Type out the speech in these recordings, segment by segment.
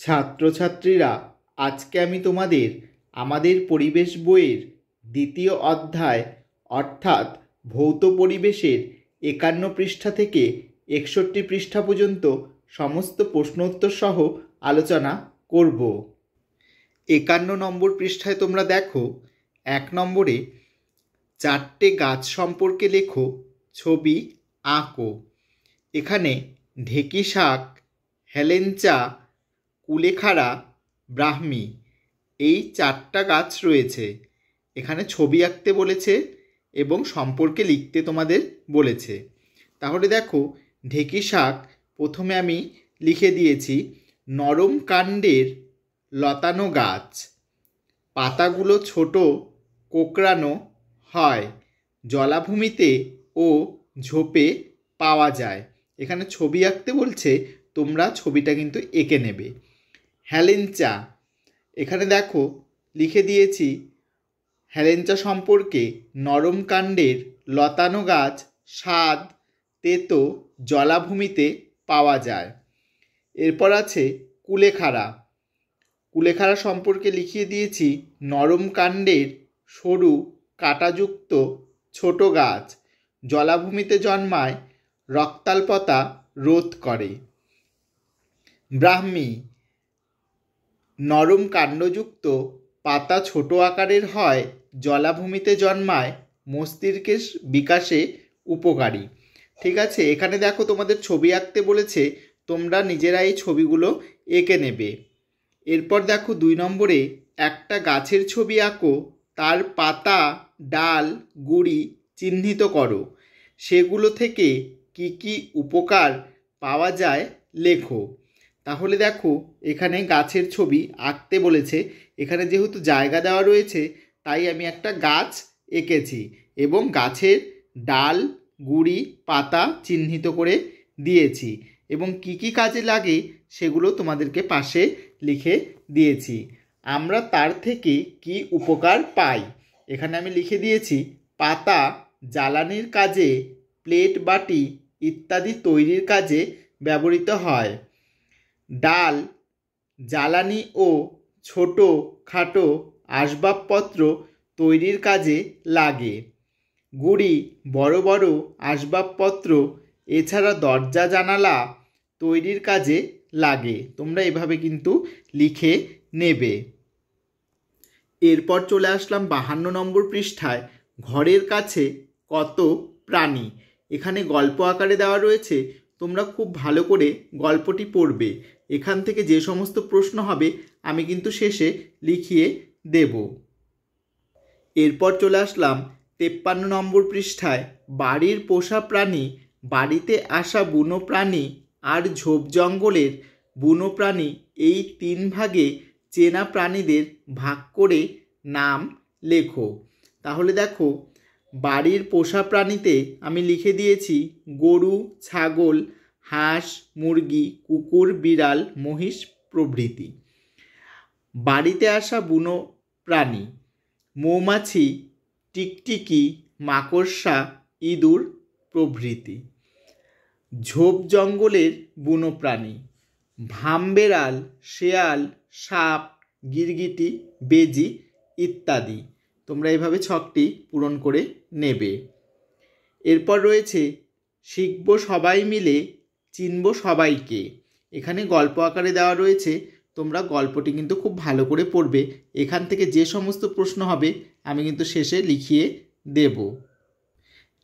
ছাত্রছাত্রীরা, আজকে আমি তোমাদের আমাদের পরিবেশ বইয়ের দ্বিতীয় অধ্যায় অর্থাৎ ভৌত পরিবেশের ৫১ পৃষ্ঠা থেকে ৬১ পৃষ্ঠা পর্যন্ত সমস্ত প্রশ্নোত্তর সহ আলোচনা করব। ৫১ নম্বর পৃষ্ঠায় তোমরা দেখো, ১ নম্বরে ৪টে গাছ সম্পর্কে লেখো, ছবি আঁকো। এখানে ঢেকি শাক, হেলেঞ্চা, কুলেখাড়া, ব্রাহ্মী এই ৪টা গাছ রয়েছে। এখানে ছবি আঁকতে বলেছে এবং সম্পর্কে লিখতে তোমাদের বলেছে। তাহলে দেখো, ঢেকি শাক প্রথমে আমি লিখে দিয়েছি নরম কাণ্ডের লতানো গাছ, পাতাগুলো ছোট কোঁকড়ানো হয়, জলাভূমিতে ও ঝোপে পাওয়া যায়। এখানে ছবি আঁকতে বলছে, তোমরা ছবিটা কিন্তু এঁকে নেবে। হেলেঞ্চা, এখানে দেখো লিখে দিয়েছি হেলেঞ্চা সম্পর্কে নরম কাণ্ডের লতানো গাছ, স্বাদ তেতো, জলাভূমিতে পাওয়া যায়। এরপর আছে কুলেখাড়া। কুলেখাড়া সম্পর্কে লিখিয়ে দিয়েছি নরম কাণ্ডের সরু কাঁটাযুক্ত ছোট গাছ, জলাভূমিতে জন্মায়, রক্তাল্পতা রোধ করে। ব্রাহ্মী, নরম কাণ্ডযুক্ত, পাতা ছোট আকারের হয়, জলাভূমিতে জন্মায়, মস্তিষ্কের বিকাশে উপকারী। ঠিক আছে, এখানে দেখো তোমাদের ছবি আঁকতে বলেছে, তোমরা নিজেরা এই ছবিগুলো এঁকে নেবে। এরপর দেখো ২ নম্বরে একটা গাছের ছবি আঁকো, তার পাতা, ডাল, গুঁড়ি চিহ্নিত করো, সেগুলো থেকে কি কি উপকার পাওয়া যায় লেখো। তাহলে দেখো, এখানে গাছের ছবি আঁকতে বলেছে। এখানে যেহেতু জায়গা দেওয়া রয়েছে, তাই আমি একটা গাছ এঁকেছি এবং গাছের ডাল, গুঁড়ি, পাতা চিহ্নিত করে দিয়েছি এবং কি কি কাজে লাগে সেগুলো তোমাদেরকে পাশে লিখে দিয়েছি। আমরা তার থেকে কি উপকার পাই, এখানে আমি লিখে দিয়েছি পাতা জ্বালানির কাজে, প্লেট, বাটি ইত্যাদি তৈরির কাজে ব্যবহৃত হয়। ডাল জ্বালানি ও ছোট খাটো আসবাবপত্র তৈরির কাজে লাগে। গুঁড়ি বড় বড় আসবাবপত্র, এছাড়া দরজা জানালা তৈরির কাজে লাগে। তোমরা এভাবে কিন্তু লিখে নেবে। এরপর চলে আসলাম ৫২ নম্বর পৃষ্ঠায়, ঘরের কাছে কত প্রাণী। এখানে গল্প আকারে দেওয়া রয়েছে, তোমরা খুব ভালো করে গল্পটি পড়বে। এখান থেকে যে সমস্ত প্রশ্ন হবে আমি কিন্তু শেষে লিখিয়ে দেব। এরপর চলে আসলাম ৫৩ নম্বর পৃষ্ঠায়, বাড়ির পোষা প্রাণী, বাড়িতে আসা বুনো প্রাণী আর ঝোপ জঙ্গলের বুনো প্রাণী, এই ৩ ভাগে চেনা প্রাণীদের ভাগ করে নাম লেখো। তাহলে দেখো, বাড়ির পোষা প্রাণীতে আমি লিখে দিয়েছি গরু, ছাগল, হাঁস, মুরগি, কুকুর, বিড়াল, মহিষ প্রভৃতি। বাড়িতে আসা বুনো প্রাণী, মৌমাছি, টিকটিকি, মাকড়সা, ইঁদুর প্রভৃতি। ঝোপ জঙ্গলের বুনো প্রাণী, ভামবেড়াল, শেয়াল, সাপ, গিরগিটি, বেজি ইত্যাদি। তোমরা এইভাবে ছকটি পূরণ করে নেবে। এরপর রয়েছে শিখব সবাই মিলে, চিনব সবাইকে। এখানে গল্প আকারে দেওয়া রয়েছে, তোমরা গল্পটি কিন্তু খুব ভালো করে পড়বে। এখান থেকে যে সমস্ত প্রশ্ন হবে আমি কিন্তু শেষে লিখিয়ে দেব।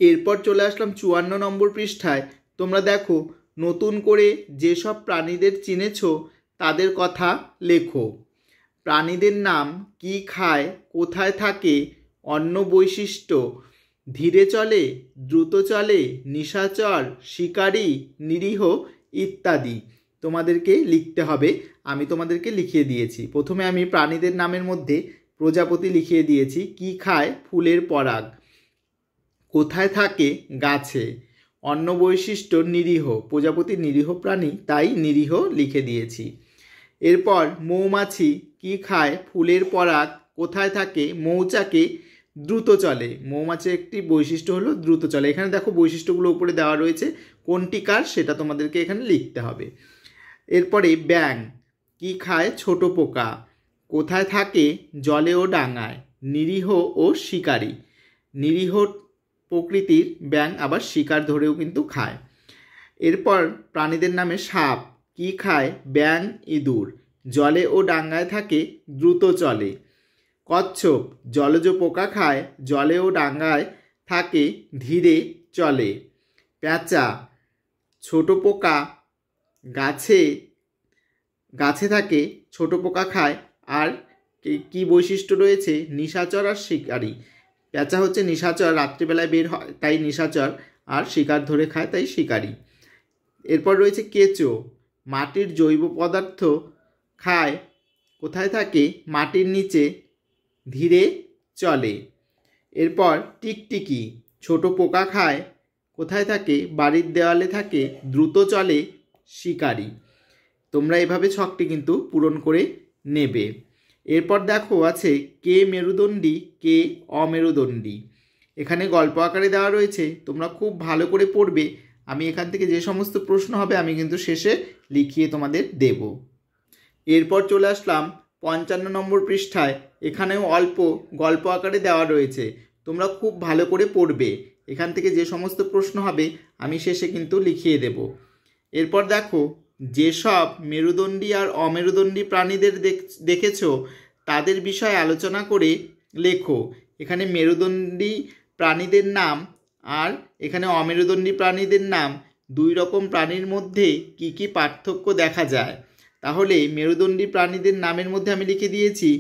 এরপর চলে আসলাম ৫৪ নম্বর পৃষ্ঠায়। তোমরা দেখো, নতুন করে যেসব প্রাণীদের চিনেছ তাদের কথা লেখো। প্রাণীদের নাম, কি খায়, কোথায় থাকে, অন্য বৈশিষ্ট্য, ধীরে চলে, দ্রুত চলে, নিশাচর, শিকারী, নিরীহ ইত্যাদি তোমাদেরকে লিখতে হবে। আমি তোমাদেরকে লিখিয়ে দিয়েছি। প্রথমে আমি প্রাণীদের নামের মধ্যে প্রজাপতি লিখিয়ে দিয়েছি, কি খায়, ফুলের পরাগ, কোথায় থাকে, গাছে, অন্য বৈশিষ্ট্য, নিরীহ, প্রজাপতি নিরীহ প্রাণী তাই নিরীহ লিখে দিয়েছি। এরপর মৌমাছি, কি খায়, ফুলের পরাগ, কোথায় থাকে, মৌচাকে, দ্রুত চলে। মৌমাছির একটি বৈশিষ্ট্য হলো দ্রুত চলে। এখানে দেখো বৈশিষ্ট্যগুলো উপরে দেওয়া রয়েছে, কোনটি কার সেটা তোমাদেরকে এখানে লিখতে হবে। এরপরে ব্যাঙ, কি খায় ছোট পোকা? কোথায় থাকে জলে ও ডাঙায়? নিরীহ ও শিকারী। নিরীহ প্রকৃতির ব্যাঙ আবার শিকার ধরেও কিন্তু খায়। এরপর প্রাণীদের নামে সাপ কি খায়? ব্যাঙ, ইঁদুর। জলে ও ডাঙায় থাকে, দ্রুত চলে। কচ্ছপ জলজ পোকা খায়, জলে ও ডাঙায় থাকে, ধীরে চলে। পেঁচা ছোট পোকা গাছে গাছে থাকে, ছোট পোকা খায়। আর কি বৈশিষ্ট্য রয়েছে? নিশাচর আর শিকারী। পেঁচা হচ্ছে নিশাচর, রাত্রিবেলায় বের হয় তাই নিশাচর, আর শিকার ধরে খায় তাই শিকারী। এরপর রয়েছে কেঁচো মাটির জৈব পদার্থ খায়, কোথায় থাকে? মাটির নিচে, ধীরে চলে। এরপর টিকটিকি ছোট পোকা খায়, কোথায় থাকে? বাড়ির দেওয়ালে থাকে, দ্রুত চলে, শিকারী। তোমরা এভাবে ছকটি কিন্তু পূরণ করে নেবে। এরপর দেখো আছে কে মেরুদণ্ডী, কে অমেরুদণ্ডী। এখানে গল্প আকারে দেওয়া রয়েছে, তোমরা খুব ভালো করে পড়বে। আমি এখান থেকে যে সমস্ত প্রশ্ন হবে আমি কিন্তু শেষে লিখিয়ে তোমাদের দেব। এরপর চলে আসলাম 55 নম্বর পৃষ্ঠায়। এখানেও অল্প গল্প আকারে দেওয়া রয়েছে, তোমরা খুব ভালো করে পড়বে। এখান থেকে যে সমস্ত প্রশ্ন হবে আমি শেষে কিন্তু লিখিয়ে দেব। এরপর দেখো যেসব মেরুদণ্ডী আর অমেরুদণ্ডী প্রাণীদের দেখেছ তাদের বিষয়ে আলোচনা করে লেখো। এখানে মেরুদণ্ডী প্রাণীদের নাম আর এখানে অমেরুদণ্ডী প্রাণীদের নাম, দুই রকম প্রাণীর মধ্যে কি কি পার্থক্য দেখা যায়। তাহলে মেরুদণ্ডী প্রাণীদের নামের মধ্যে আমি লিখে দিয়েছি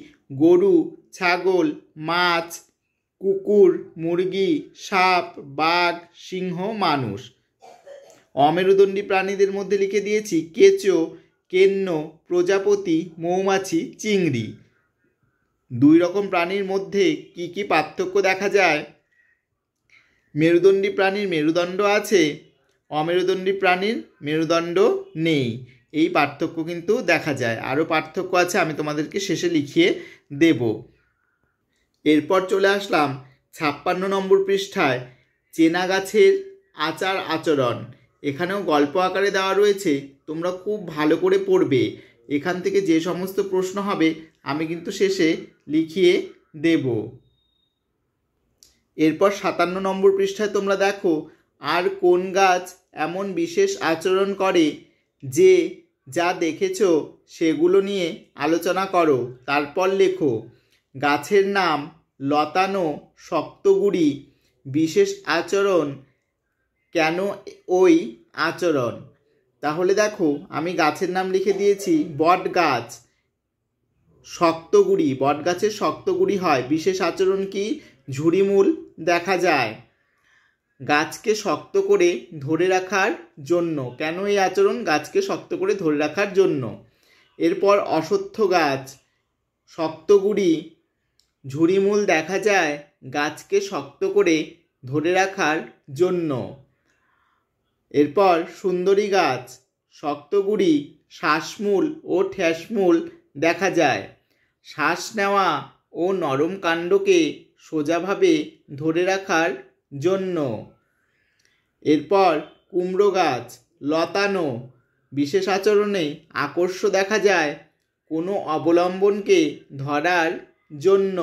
গরু, ছাগল, মাছ, কুকুর, মুরগি, সাপ, বাঘ, সিংহ, মানুষ। অমেরুদণ্ডী প্রাণীদের মধ্যে লিখে দিয়েছি কেঁচো, কেন্ন, প্রজাপতি, মৌমাছি, চিংড়ি। দুই রকম প্রাণীর মধ্যে কি কি পার্থক্য দেখা যায়? মেরুদণ্ডী প্রাণীর মেরুদণ্ড আছে, অমেরুদণ্ডী প্রাণীর মেরুদণ্ড নেই। এই পার্থক্য কিন্তু দেখা যায়। আরও পার্থক্য আছে, আমি তোমাদেরকে শেষে লিখিয়ে দেব। এরপর চলে আসলাম 56 নম্বর পৃষ্ঠায় চেনা গাছের আচার আচরণ। এখানেও গল্প আকারে দেওয়া রয়েছে, তোমরা খুব ভালো করে পড়বে। এখান থেকে যে সমস্ত প্রশ্ন হবে আমি কিন্তু শেষে লিখিয়ে দেব। এরপর 57 নম্বর পৃষ্ঠায় তোমরা দেখো আর কোন গাছ এমন বিশেষ আচরণ করে যে যা দেখেছ সেগুলো নিয়ে আলোচনা করো, তারপর লেখো। গাছের নাম লতানো, শক্তগুড়ি, বিশেষ আচরণ, কেন ওই আচরণ। তাহলে দেখো আমি গাছের নাম লিখে দিয়েছি বট গাছ, শক্তগুড়ি, বট গাছের শক্তগুড়ি হয়। বিশেষ আচরণ কি? ঝুড়িমূল দেখা যায়। গাছকে শক্ত করে ধরে রাখার জন্য, কেন এই আচরণ? গাছকে শক্ত করে ধরে রাখার জন্য। এরপর অশ্বত্থ গাছ, শক্তগুড়ি, ঝুড়িমূল দেখা যায় গাছকে শক্ত করে ধরে রাখার জন্য। এরপর সুন্দরী গাছ, শক্তগুড়ি, শ্বাসমূল ও ঠ্যাসমূল দেখা যায়। শ্বাস নেওয়া ও নরম কাণ্ডকে সোজাভাবে ধরে রাখার জন্য। এরপর কুমড়ো গাছ, লতানো, বিশেষ আচরণে আকর্ষ দেখা যায় কোনো অবলম্বনকে ধরার জন্য।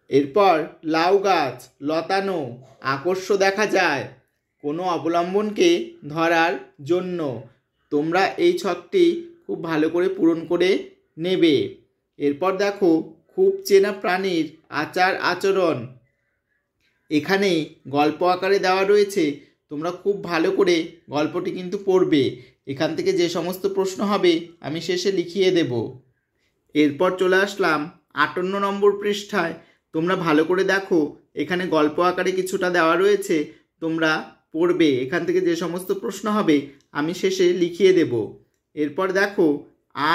এরপর লাউ গাছ, লতানো, আকর্ষ দেখা যায় কোনো অবলম্বনকে ধরার জন্য। তোমরা এই ছকটি খুব ভালো করে পূরণ করে নেবে। এরপর দেখো খুব চেনা প্রাণীর আচার আচরণ। এখানে গল্প আকারে দেওয়া রয়েছে, তোমরা খুব ভালো করে গল্পটি কিন্তু পড়বে। এখান থেকে যে সমস্ত প্রশ্ন হবে আমি শেষে লিখিয়ে দেব। এরপর চলে আসলাম 58 নম্বর পৃষ্ঠায়। তোমরা ভালো করে দেখো, এখানে গল্প আকারে কিছুটা দেওয়া রয়েছে, তোমরা পড়বে। এখান থেকে যে সমস্ত প্রশ্ন হবে আমি শেষে লিখিয়ে দেব। এরপর দেখো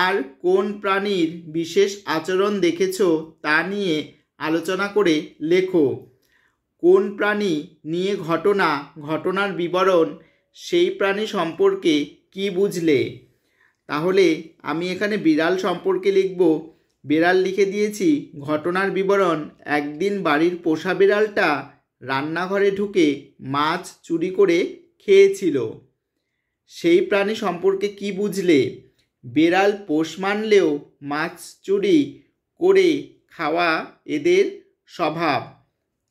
আর কোন প্রাণীর বিশেষ আচরণ দেখেছ তা নিয়ে আলোচনা করে লেখো। কোন প্রাণী নিয়ে ঘটনার বিবরণ, সেই প্রাণী সম্পর্কে কি বুঝলে। তাহলে আমি এখানে বিড়াল সম্পর্কে লিখব। বিড়াল লিখে দিয়েছি ঘটনার বিবরণ। একদিন বাড়ির পোষা বিড়ালটা রান্নাঘরে ঢুকে মাছ চুরি করে খেয়েছিল। সেই প্রাণী সম্পর্কে কি বুঝলে। বেড়াল পোষ মানলেও মাছ চুরি করে খাওয়া এদের স্বভাব।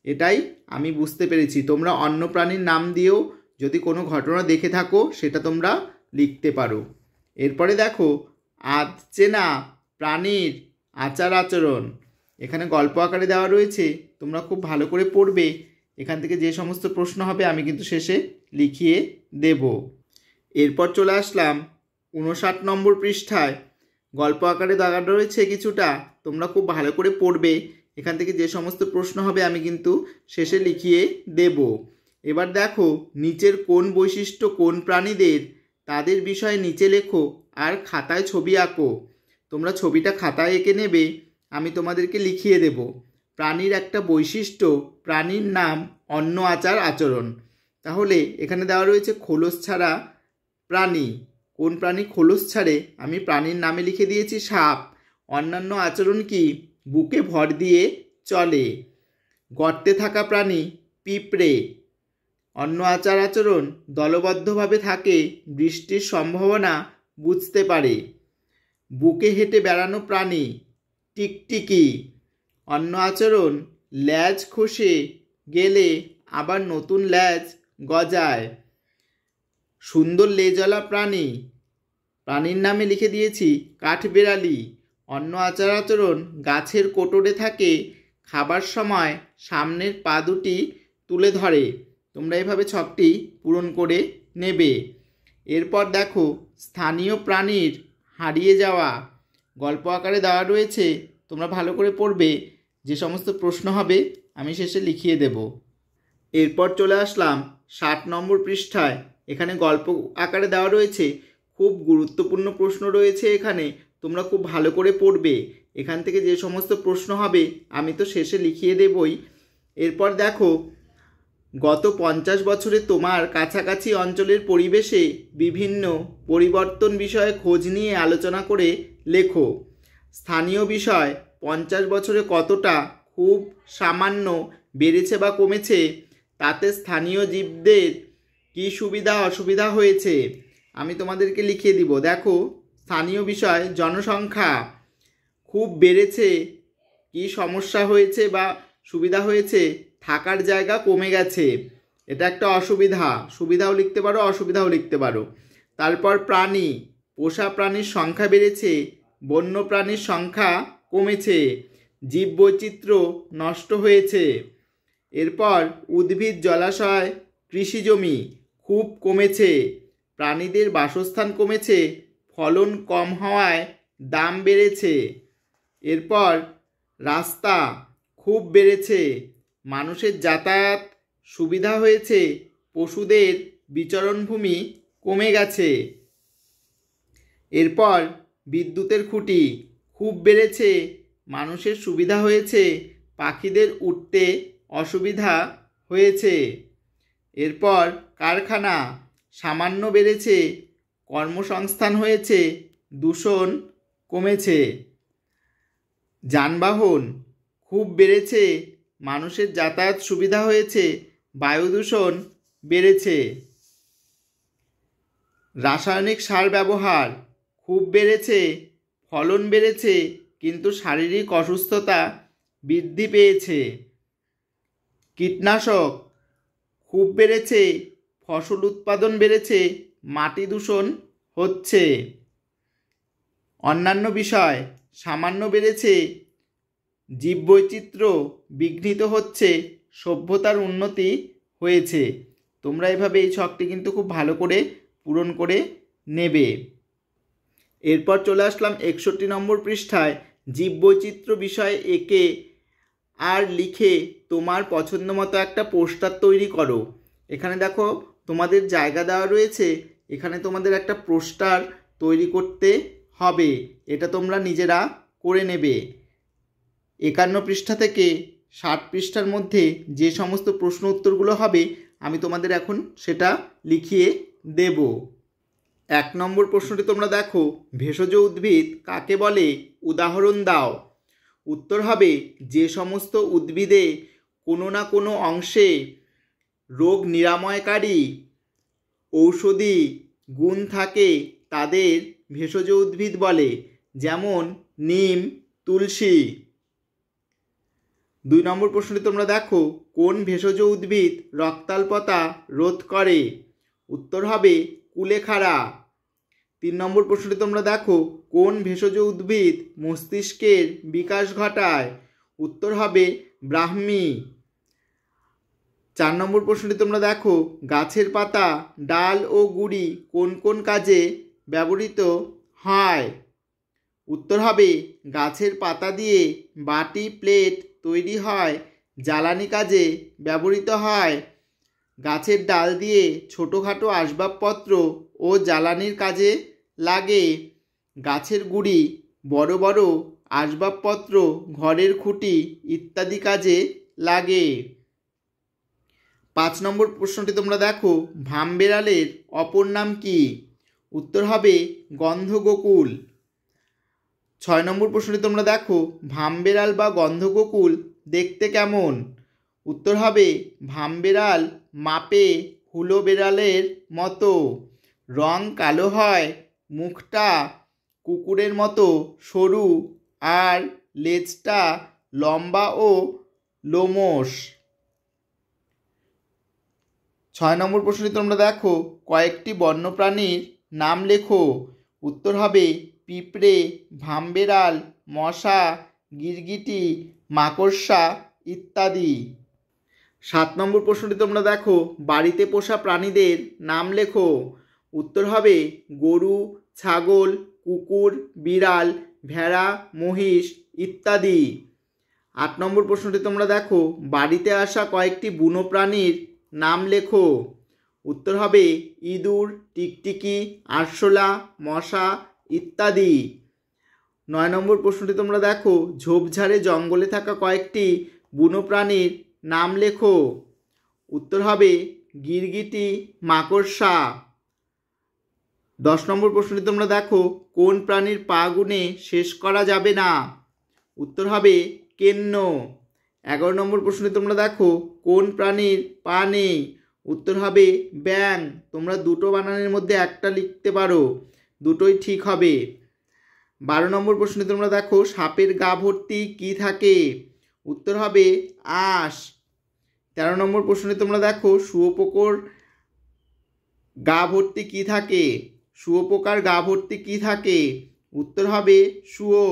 এটাই আমি বুঝতে পেরেছি। তোমরা অন্য প্রাণীর নাম দিয়েও যদি কোনো ঘটনা দেখে থাকো সেটা তোমরা লিখতে পারো। এরপরে দেখো আধচেনা প্রাণীর আচার আচরণ। এখানে গল্প আকারে দেওয়া রয়েছে, তোমরা খুব ভালো করে পড়বে। এখান থেকে যে সমস্ত প্রশ্ন হবে আমি কিন্তু শেষে লিখিয়ে দেব। এরপর চলে আসলাম 59 নম্বর পৃষ্ঠায়। গল্প আকারে দেওয়া রয়েছে কিছুটা, তোমরা খুব ভালো করে পড়বে। এখান থেকে যে সমস্ত প্রশ্ন হবে আমি কিন্তু শেষে লিখিয়ে দেব। এবার দেখো নিচের কোন বৈশিষ্ট্য কোন প্রাণীদের, তাদের বিষয়ে নিচে লেখো আর খাতায় ছবি আঁকো। তোমরা ছবিটা খাতায় এঁকে নেবে, আমি তোমাদেরকে লিখিয়ে দেব। প্রাণীর একটা বৈশিষ্ট্য, প্রাণীর নাম, অন্য আচার আচরণ। তাহলে এখানে দেওয়া রয়েছে খোলস ছাড়া প্রাণী। কোন প্রাণী খোলস ছাড়ে? আমি প্রাণীর নামে লিখে দিয়েছি সাপ। অন্যান্য আচরণ কি? বুকে ভর দিয়ে চলে। গর্তে থাকা প্রাণী পিঁপড়ে। অন্য আচার আচরণ দলবদ্ধভাবে থাকে, বৃষ্টির সম্ভাবনা বুঝতে পারে। বুকে হেঁটে বেড়ানো প্রাণী টিকটিকি। অন্য আচরণ ল্যাজ খসে গেলে আবার নতুন ল্যাজ গজায়। সুন্দর লেজওয়ালা প্রাণী, প্রাণীর নামে লিখে দিয়েছি কাঠবেড়ালি। অন্য আচার আচরণ গাছের কোটরে থাকে, খাবার সময় সামনের পা দুটি তুলে ধরে। তোমরা এভাবে ছকটি পূরণ করে নেবে। এরপর দেখো স্থানীয় প্রাণীর হারিয়ে যাওয়া। গল্প আকারে দেওয়া রয়েছে, তোমরা ভালো করে পড়বে। যে সমস্ত প্রশ্ন হবে আমি শেষে লিখিয়ে দেব। এরপর চলে আসলাম 60 নম্বর পৃষ্ঠায়। এখানে গল্প আকারে দেওয়া রয়েছে, খুব গুরুত্বপূর্ণ প্রশ্ন রয়েছে এখানে, তোমরা খুব ভালো করে পড়বে। এখান থেকে যে সমস্ত প্রশ্ন হবে আমি তো শেষে লিখিয়ে দেবই। এরপর দেখো গত 50 বছরে তোমার কাছাকাছি অঞ্চলের পরিবেশে বিভিন্ন পরিবর্তন বিষয়ে খোঁজ নিয়ে আলোচনা করে লেখো। স্থানীয় বিষয় 50 বছরে কতটা, খুব, সামান্য, বেড়েছে বা কমেছে, তাতে স্থানীয় জীবদের কী সুবিধা অসুবিধা হয়েছে আমি তোমাদেরকে লিখিয়ে দিব। দেখো স্থানীয় বিষয় জনসংখ্যা খুব বেড়েছে, কি সমস্যা হয়েছে বা সুবিধা হয়েছে, থাকার জায়গা কমে গেছে, এটা একটা অসুবিধা। সুবিধাও লিখতে পারো, অসুবিধাও লিখতে পারো। তারপর প্রাণী, পোষা প্রাণীর সংখ্যা বেড়েছে, বন্য প্রাণীর সংখ্যা কমেছে, জীববৈচিত্র্য নষ্ট হয়েছে। এরপর উদ্ভিদ, জলাশয়, কৃষিজমি খুব কমেছে, প্রাণীদের বাসস্থান কমেছে, ফলন কম হওয়ায় দাম বেড়েছে। এরপর রাস্তা খুব বেড়েছে, মানুষের যাতায়াত সুবিধা হয়েছে, পশুদের বিচরণভূমি কমে গেছে। এরপর বিদ্যুতের খুঁটি খুব বেড়েছে, মানুষের সুবিধা হয়েছে, পাখিদের উঠতে অসুবিধা হয়েছে। এরপর কারখানা সামান্য বেড়েছে, কর্মসংস্থান হয়েছে, দূষণ কমেছে। যানবাহন খুব বেড়েছে, মানুষের যাতায়াত সুবিধা হয়েছে, বায়ু দূষণ বেড়েছে। রাসায়নিক সার ব্যবহার খুব বেড়েছে, ফলন বেড়েছে, কিন্তু শারীরিক অসুস্থতা বৃদ্ধি পেয়েছে। কীটনাশক খুব বেড়েছে, ফসল উৎপাদন বেড়েছে, মাটি দূষণ হচ্ছে। অন্যান্য বিষয় সামান্য বেড়েছে, জীববৈচিত্র্য বিঘ্নিত হচ্ছে, সভ্যতার উন্নতি হয়েছে। তোমরা এভাবে এই ছকটি কিন্তু খুব ভালো করে পূরণ করে নেবে। এরপর চলে আসলাম 61 নম্বর পৃষ্ঠায়। জীববৈচিত্র্য বিষয়ে এঁকে আর লিখে তোমার পছন্দ মতো একটা পোস্টার তৈরি করো। এখানে দেখো তোমাদের জায়গা দেওয়া রয়েছে, এখানে তোমাদের একটা পোস্টার তৈরি করতে হবে। এটা তোমরা নিজেরা করে নেবে। 51 পৃষ্ঠা থেকে 60 পৃষ্ঠার মধ্যে যে সমস্ত প্রশ্ন উত্তরগুলো হবে আমি তোমাদের এখন সেটা লিখিয়ে দেব। 1 নম্বর প্রশ্নটি তোমরা দেখো, ভেষজ উদ্ভিদ কাকে বলে, উদাহরণ দাও। উত্তর হবে যে সমস্ত উদ্ভিদে কোনো না কোনো অংশে রোগ নিরাময়কারী ঔষধি গুণ থাকে তাদের ভেষজ উদ্ভিদ বলে? যেমন নিম, তুলসী। 2 নম্বর প্রশ্নটি তোমরা দেখো, কোন ভেষজ উদ্ভিদ রক্তাল্পতা রোধ করে? উত্তর হবে কুলেখাড়া। 3 নম্বর প্রশ্নটি তোমরা দেখো, কোন ভেষজ উদ্ভিদ মস্তিষ্কের বিকাশ ঘটায়? উত্তর হবে ব্রাহ্মী। 4 নম্বর প্রশ্নটি তোমরা দেখো, গাছের পাতা, ডাল ও গুঁড়ি কোন কোন কাজে ব্যবহৃত হয়? উত্তর হবে গাছের পাতা দিয়ে বাটি, প্লেট তৈরি হয়, জ্বালানি কাজে ব্যবহৃত হয়। গাছের ডাল দিয়ে ছোটোখাটো আসবাবপত্র ও জ্বালানির কাজে লাগে। গাছের গুঁড়ি বড় বড় আসবাবপত্র, ঘরের খুঁটি ইত্যাদি কাজে লাগে। 5 নম্বর প্রশ্নটি তোমরা দেখো, ভামবেড়ালের অপর নাম কি? উত্তর হবে গন্ধগোকুল। 6 নম্বর প্রশ্নটি তোমরা দেখো, ভামবেড়াল বা গন্ধগোকুল দেখতে কেমন? উত্তর হবে ভামবেড়াল মাপে হুলো বেড়ালের মতো, রং কালো হয়, মুখটা কুকুরের মতো সরু আর লেজটা লম্বা ও লোমশ। 6 নম্বর প্রশ্নটি তোমরা দেখো, কয়েকটি বন্যপ্রাণীর নাম লেখো। উত্তর হবে পিঁপড়ে, ভামবেড়াল, মশা, গিরগিটি, মাকড়সা ইত্যাদি। 7 নম্বর প্রশ্নটি তোমরা দেখো, বাড়িতে পোষা প্রাণীদের নাম লেখো। উত্তর হবে গরু, ছাগল, কুকুর, বিড়াল, ভেড়া, মহিষ ইত্যাদি। 8 নম্বর প্রশ্নটি তোমরা দেখো, বাড়িতে আসা কয়েকটি বুনো প্রাণীর নাম লেখো। উত্তর হবে ইঁদুর, টিকটিকি, আরশোলা, মশা ইত্যাদি। 9 নম্বর প্রশ্নটি তোমরা দেখো, ঝোপঝাড়ে জঙ্গলে থাকা কয়েকটি বুনো প্রাণীর নাম লেখো। উত্তর হবে গিরগিটি, মাকড়সা। 10 নম্বর প্রশ্নটি তোমরা দেখো, কোন প্রাণীর পা গুনে শেষ করা যাবে না? উত্তর হবে কেন্ন। 11 নম্বর প্রশ্নটি তোমরা দেখো, কোন প্রাণীর পা নেই? উত্তর হবে ব্যাঙ। তোমরা দুটো বানানের মধ্যে একটা লিখতে পারো, দুটোই ঠিক হবে। 12 নম্বর প্রশ্নটি তোমরা দেখো, সাপের গা ভর্তি কি থাকে? উত্তর হবে আঁশ। 13 নম্বর প্রশ্নটি তোমরা দেখো, শুঁয়োপোকার গা ভর্তি কি থাকে? শুঁয়োপোকার গা ভর্তি কি থাকে? উত্তর হবে শুঁয়ো।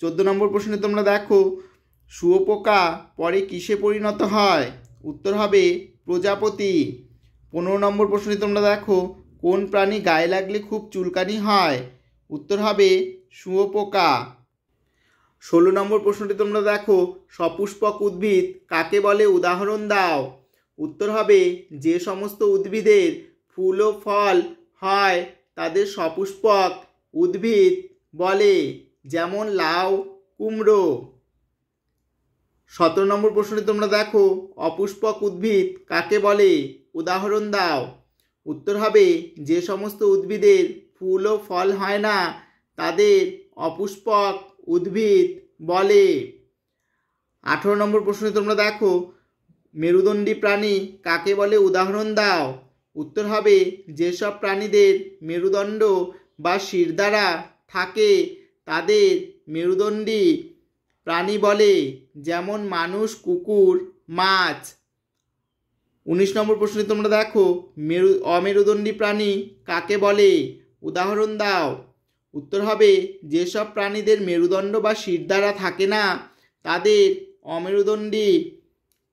14 নম্বর প্রশ্নে তোমরা দেখো, শুঁয়োপোকা পরে কিসে পরিণত হয়? উত্তর হবে প্রজাপতি। 15 নম্বর প্রশ্নে তোমরা দেখো, কোন প্রাণী গায়ে লাগলে খুব চুলকানি হয়? উত্তর হবে শুঁয়োপোকা। 16 নম্বর প্রশ্নটি তোমরা দেখো, সপুষ্পক উদ্ভিদ কাকে বলে? উদাহরণ দাও। উত্তর হবে যে সমস্ত উদ্ভিদের ফুল ও ফল হয় তাদের সপুষ্পক উদ্ভিদ বলে, যেমন লাউ, কুমড়ো। 17 নম্বর প্রশ্নটি তোমরা দেখো, অপুষ্পক উদ্ভিদ কাকে বলে? উদাহরণ দাও। উত্তর হবে যে সমস্ত উদ্ভিদের ফুল ও ফল হয় না তাদের অপুষ্পক উদ্ভিদ বলে। 18 নম্বর প্রশ্নে তোমরা দেখো, মেরুদণ্ডী প্রাণী কাকে বলে? উদাহরণ দাও। উত্তর হবে যেসব প্রাণীদের মেরুদণ্ড বা শিরদাঁড়া থাকে তাদের মেরুদণ্ডী প্রাণী বলে, যেমন মানুষ, কুকুর, মাছ। 19 নম্বর প্রশ্নে তোমরা দেখো, অমেরুদণ্ডী প্রাণী কাকে বলে? উদাহরণ দাও। উত্তর হবে যেসব প্রাণীদের মেরুদণ্ড বা শিরদাঁড়া থাকে না তাদের অমেরুদণ্ডী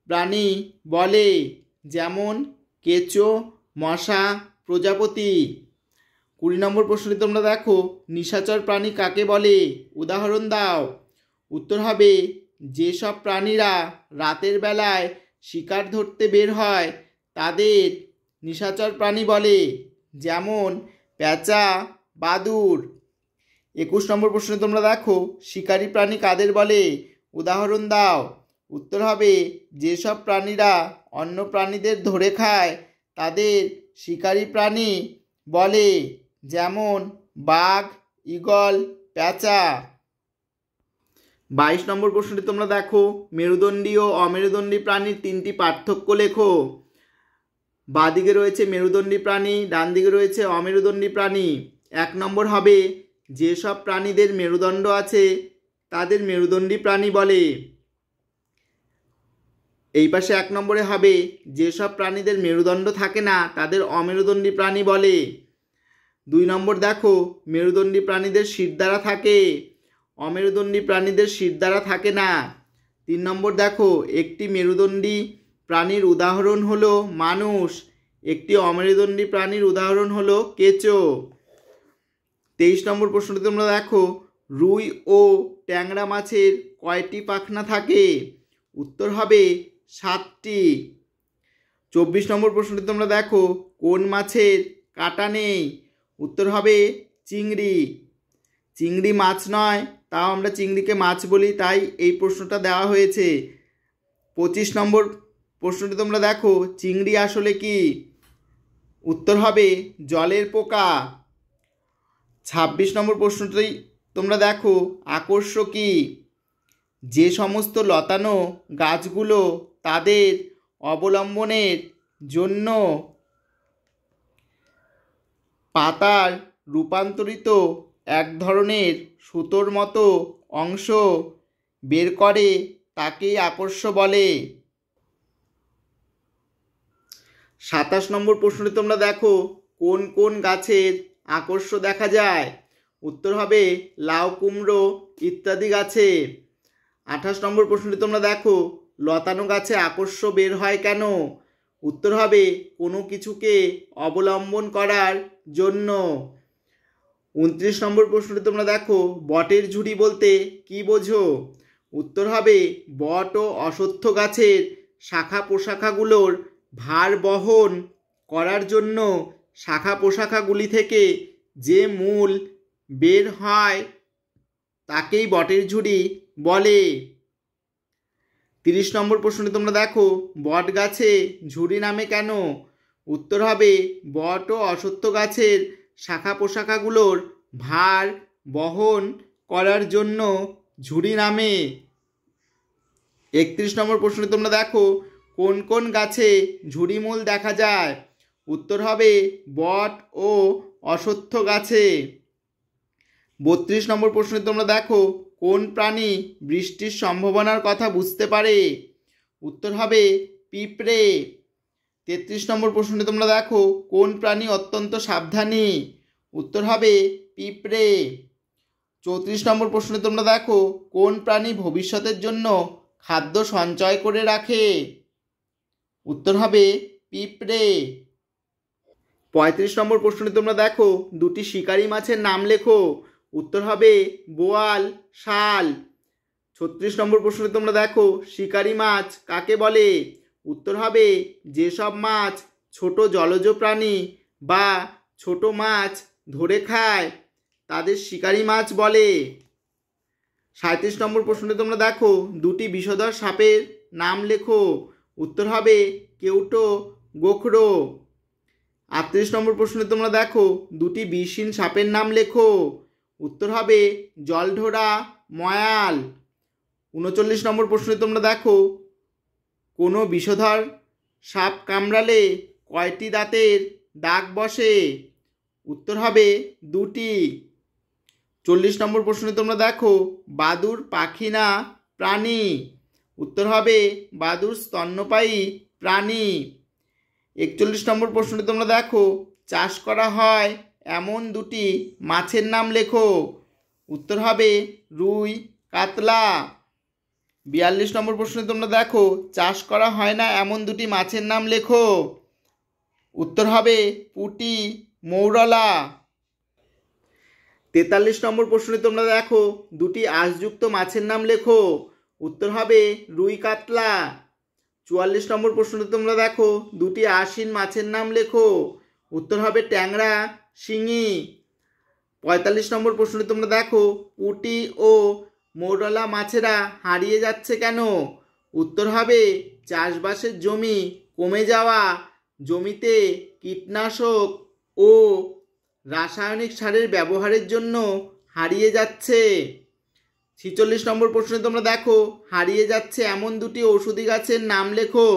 প্রাণী বলে, যেমন কেঁচো, মশা, প্রজাপতি। 20 নম্বর প্রশ্নে তোমরা দেখো, নিশাচর প্রাণী কাকে বলে? উদাহরণ দাও। উত্তর হবে যেসব প্রাণীরা রাতের বেলায় শিকার ধরতে বের হয় তাদের নিশাচর প্রাণী বলে, যেমন পেঁচা, বাদুড়। 21 নম্বর প্রশ্নে তোমরা দেখো, শিকারী প্রাণী কাদের বলে? উদাহরণ দাও। উত্তর হবে যেসব প্রাণীরা অন্য প্রাণীদের ধরে খায় তাদের শিকারী প্রাণী বলে, যেমন বাঘ, ঈগল, পেঁচা। 22 নম্বর প্রশ্নটি তোমরা দেখো, মেরুদণ্ডী ও অমেরুদণ্ডী প্রাণীর 3টি পার্থক্য লেখো। বাঁ দিকে রয়েছে মেরুদণ্ডী প্রাণী, ডান দিকে রয়েছে অমেরুদণ্ডী প্রাণী। 1 নম্বর হবে যেসব প্রাণীদের মেরুদণ্ড আছে তাদের মেরুদণ্ডী প্রাণী বলে। এই পাশে 1 নম্বরে হবে যেসব প্রাণীদের মেরুদণ্ড থাকে না তাদের অমেরুদণ্ডী প্রাণী বলে। 2 নম্বর দেখো মেরুদণ্ডী প্রাণীদের শিরদাঁড়া থাকে, অমেরুদণ্ডী প্রাণীদের শিরদাঁড়া থাকে না। 3 নম্বর দেখো একটি মেরুদণ্ডী প্রাণীর উদাহরণ হলো মানুষ, একটি অমেরুদণ্ডী প্রাণীর উদাহরণ হলো কেঁচো। 23 নম্বর প্রশ্নটি তোমরা দেখো রুই ও ট্যাংরা মাছের কয়টি পাখনা থাকে? উত্তর হবে 7টি। 24 নম্বর প্রশ্নটি তোমরা দেখো কোন মাছের কাঁটা নেই? উত্তর হবে চিংড়ি। চিংড়ি মাছ নয়, তাও আমরা চিংড়িকে মাছ বলি, তাই এই প্রশ্নটা দেওয়া হয়েছে। 25 নম্বর প্রশ্নটি তোমরা দেখো চিংড়ি আসলে কি? উত্তর হবে জলের পোকা। 26 নম্বর প্রশ্নটি তোমরা দেখো আকর্ষ কি? যে সমস্ত লতানো গাছগুলো তাদের অবলম্বনের জন্য পাতার রূপান্তরিত এক ধরনের সুতোর মতো অংশ বের করে তাকেই আকর্ষ বলে। 27 নম্বর প্রশ্নটি তোমরা দেখো কোন কোন গাছের আকর্ষ দেখা যায়? উত্তর হবে লাউ, কুমড়ো ইত্যাদি গাছে। 28 নম্বর প্রশ্নটি তোমরা দেখো লতানো গাছে আকর্ষ বের হয় কেন? উত্তর হবে কোনো কিছুকে অবলম্বন করার জন্য। 29 নম্বর প্রশ্নটি তোমরা দেখো বটের ঝুড়ি বলতে কি বোঝো? উত্তর হবে বট ও অশ্বত্থ গাছের শাখা প্রশাখাগুলোর ভার বহন করার জন্য শাখা প্রশাখাগুলি থেকে যে মূল বের হয় তাকেই বটের ঝুড়ি বলে। 30 নম্বর প্রশ্নটি তোমরা দেখো বট গাছে ঝুড়ি নামে কেন? উত্তর হবে বট ও অশ্বত্থ গাছের শাখা প্রশাখাগুলোর ভার বহন করার জন্য ঝুড়ি নামে। 31 নম্বর প্রশ্নটি তোমরা দেখো কোন কোন গাছে ঝুড়ি মূল দেখা যায়? উত্তর হবে বট ও অশ্বত্থ গাছে। 32 নম্বর প্রশ্নে তোমরা দেখো কোন প্রাণী বৃষ্টির সম্ভাবনার কথা বুঝতে পারে? উত্তর হবে পিঁপড়ে। 33 নম্বর প্রশ্নে তোমরা দেখো কোন প্রাণী অত্যন্ত সাবধানী? উত্তর হবে পিঁপড়ে। 34 নম্বর প্রশ্নে তোমরা দেখো কোন প্রাণী ভবিষ্যতের জন্য খাদ্য সঞ্চয় করে রাখে? উত্তর হবে পিঁপড়ে। 35 নম্বর প্রশ্নে তোমরা দেখো দুটি শিকারী মাছের নাম লেখো। উত্তর হবে বোয়াল, শাল। 36 নম্বর প্রশ্নে তোমরা দেখো শিকারী মাছ কাকে বলে? উত্তর হবে যেসব মাছ ছোট জলজ প্রাণী বা ছোট মাছ ধরে খায় তাদের শিকারী মাছ বলে। 37 নম্বর প্রশ্নে তোমরা দেখো দুটি বিষধর সাপের নাম লেখো। উত্তর হবে কেউটো, গোখরো। 38 নম্বর প্রশ্নে তোমরা দেখো দুটি বিষহীন সাপের নাম লেখো। উত্তর হবে জলঢোরা, ময়াল। 39 নম্বর প্রশ্নে তোমরা দেখো কোনো বিষধর সাপ কামড়ালে কয়টি দাঁতের দাগ বসে? উত্তর হবে 2টি। 40 নম্বর প্রশ্নে তোমরা দেখো বাদুড় পাখি না প্রাণী? উত্তর হবে বাদুড় স্তন্যপায়ী প্রাণী। 41 নম্বর প্রশ্নে তোমরা দেখো চাষ করা হয় এমন দুটি মাছের নাম লেখো। উত্তর হবে রুই, কাতলা। 42 নম্বর প্রশ্নে তোমরা দেখো চাষ করা হয় না এমন দুটি মাছের নাম লেখো। উত্তর হবে পুঁটি, মৌরলা। 43 নম্বর প্রশ্নে তোমরা দেখো দুটি আঁশযুক্ত মাছের নাম লেখো। উত্তর হবে রুই, কাতলা। 44 নম্বর প্রশ্নে তোমরা দেখো দুটি আঁশহীন মাছের নাম লেখো। উত্তর হবে ট্যাংরা, শিঙি। 45 নম্বর প্রশ্নে তোমরা দেখো পুঁটি ও মৌরলা মাছেরা হারিয়ে যাচ্ছে কেন? উত্তর হবে চাষবাসের জমি কমে যাওয়া, জমিতে কীটনাশক ও রাসায়নিক সারের ব্যবহারের জন্য হারিয়ে যাচ্ছে। 46 নম্বর প্রশ্নে তোমরা দেখো হারিয়ে যাচ্ছে এমন দুটি ঔষধি গাছের নাম লেখো।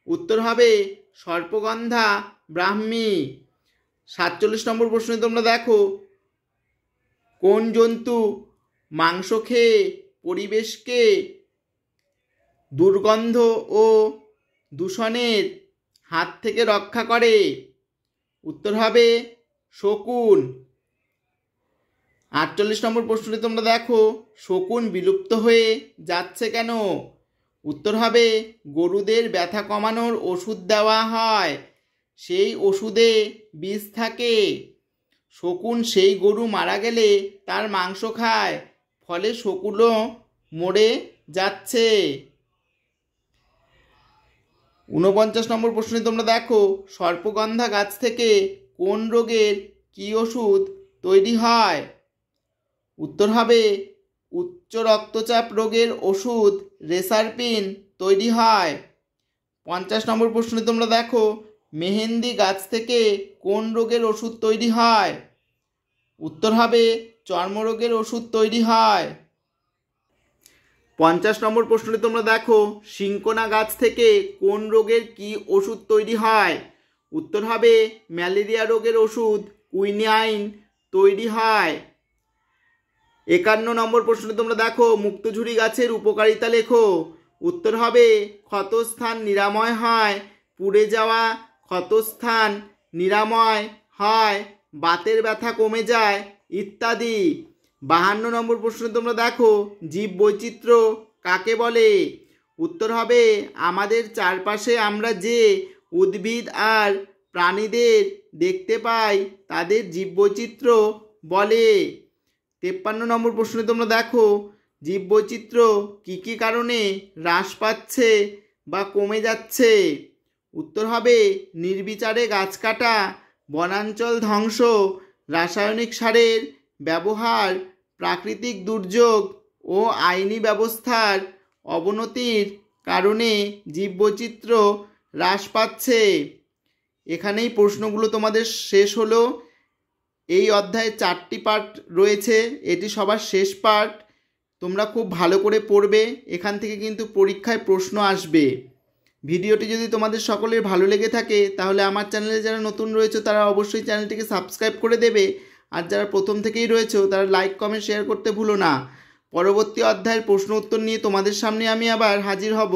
উত্তর হবে সর্পগন্ধা, ব্রাহ্মী। 47 নম্বর প্রশ্নে তোমরা দেখো কোন জন্তু মাংস খেয়ে পরিবেশকে দুর্গন্ধ ও দূষণের হাত থেকে রক্ষা করে? উত্তর হবে শকুন। 48 নম্বর প্রশ্নটি তোমরা দেখো, শকুন বিলুপ্ত হয়ে যাচ্ছে কেন? উত্তর হবে গরুদের ব্যথা কমানোর ওষুধ দেওয়া হয়, সেই ওষুধে বিষ থাকে। শকুন সেই গরু মারা গেলে তার মাংস খায়, ফলে শকুনও মরে যাচ্ছে। 49 নম্বর প্রশ্নে তোমরা দেখো, সর্পগন্ধা গাছ থেকে কোন রোগের কি ওষুধ তৈরি হয়? উত্তর হবে উচ্চ রক্তচাপ রোগের ওষুধ রেসারপিন তৈরি হয়। 50 নম্বর প্রশ্নে তোমরা দেখো, মেহেন্দি গাছ থেকে কোন রোগের ওষুধ তৈরি হয়? উত্তর হবে চর্মরোগের ওষুধ তৈরি হয়। 50 নম্বর প্রশ্নে তোমরা দেখো, সিংকোনা গাছ থেকে কোন রোগের কি ওষুধ তৈরি হয়? উত্তর হবে ম্যালেরিয়া রোগের ওষুধ কুইনাইন তৈরি হয়। 51 নম্বর প্রশ্নে তোমরা দেখো, মুক্তঝুরি গাছের উপকারিতা লেখো। উত্তর হবে ক্ষতস্থান নিরাময় হয়, পুড়ে যাওয়া ক্ষতস্থান নিরাময় হয়, বাতের ব্যথা কমে যায় ইত্যাদি। 52 নম্বর প্রশ্নে তোমরা দেখো, জীববৈচিত্র্য কাকে বলে? উত্তর হবে আমাদের চারপাশে আমরা যে উদ্ভিদ আর প্রাণীদের দেখতে পাই তাদের জীববৈচিত্র্য বলে। 53 নম্বর প্রশ্নে তোমরা দেখো, জীববৈচিত্র্য কী কী কারণে হ্রাস পাচ্ছে বা কমে যাচ্ছে? উত্তর হবে নির্বিচারে গাছ কাটা, বনাঞ্চল ধ্বংস, রাসায়নিক সারের ব্যবহার, প্রাকৃতিক দুর্যোগ ও আইনি ব্যবস্থার অবনতির কারণে জীববৈচিত্র্য হ্রাস পাচ্ছে। এখানেই প্রশ্নগুলো তোমাদের শেষ হলো। এই অধ্যায়ে 4টি পার্ট রয়েছে, এটি সবার শেষ পার্ট। তোমরা খুব ভালো করে পড়বে, এখান থেকে কিন্তু পরীক্ষায় প্রশ্ন আসবে। ভিডিওটি যদি তোমাদের সকলের ভালো লেগে থাকে তাহলে আমার চ্যানেলে যারা নতুন রয়েছে তারা অবশ্যই চ্যানেলটিকে সাবস্ক্রাইব করে দেবে, আর যারা প্রথম থেকেই রয়েছে তারা লাইক কমেন্ট শেয়ার করতে ভুলো না। পরবর্তী অধ্যায়ের প্রশ্ন উত্তর নিয়ে তোমাদের সামনে আমি আবার হাজির হব।